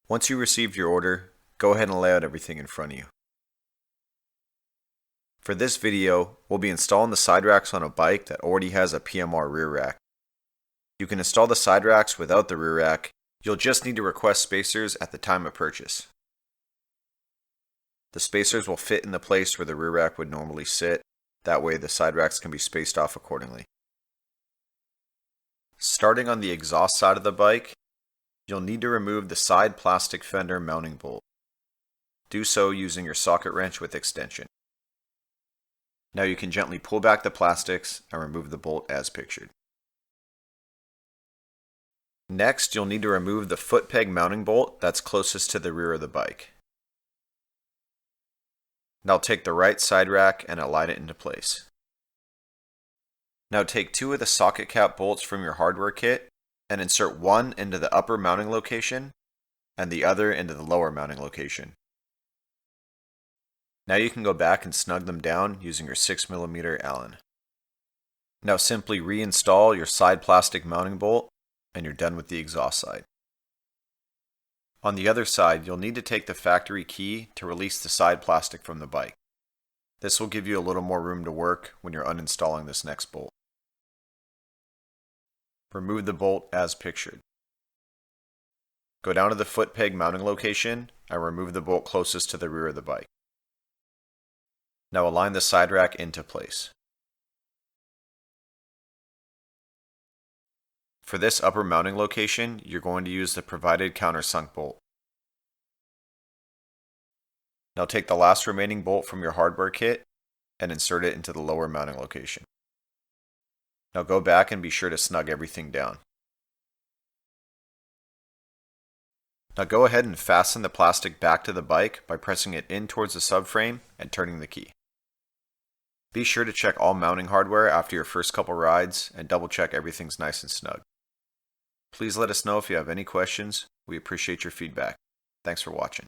Once you received your order, go ahead and lay out everything in front of you. For this video, we'll be installing the side racks on a bike that already has a PMR rear rack. You can install the side racks without the rear rack. You'll just need to request spacers at the time of purchase. The spacers will fit in the place where the rear rack would normally sit. That way the side racks can be spaced off accordingly. Starting on the exhaust side of the bike, you'll need to remove the side plastic fender mounting bolt. Do so using your socket wrench with extension. Now you can gently pull back the plastics and remove the bolt as pictured. Next, you'll need to remove the foot peg mounting bolt that's closest to the rear of the bike. Now take the right side rack and align it into place. Now take two of the socket cap bolts from your hardware kit and insert one into the upper mounting location and the other into the lower mounting location. Now you can go back and snug them down using your 6mm Allen. Now simply reinstall your side plastic mounting bolt and you're done with the exhaust side. On the other side, you'll need to take the factory key to release the side plastic from the bike. This will give you a little more room to work when you're uninstalling this next bolt. Remove the bolt as pictured. Go down to the foot peg mounting location and remove the bolt closest to the rear of the bike. Now align the side rack into place. For this upper mounting location, you're going to use the provided countersunk bolt. Now take the last remaining bolt from your hardware kit and insert it into the lower mounting location. Now go back and be sure to snug everything down. Now go ahead and fasten the plastic back to the bike by pressing it in towards the subframe and turning the key. Be sure to check all mounting hardware after your first couple rides and double check everything's nice and snug. Please let us know if you have any questions. We appreciate your feedback. Thanks for watching.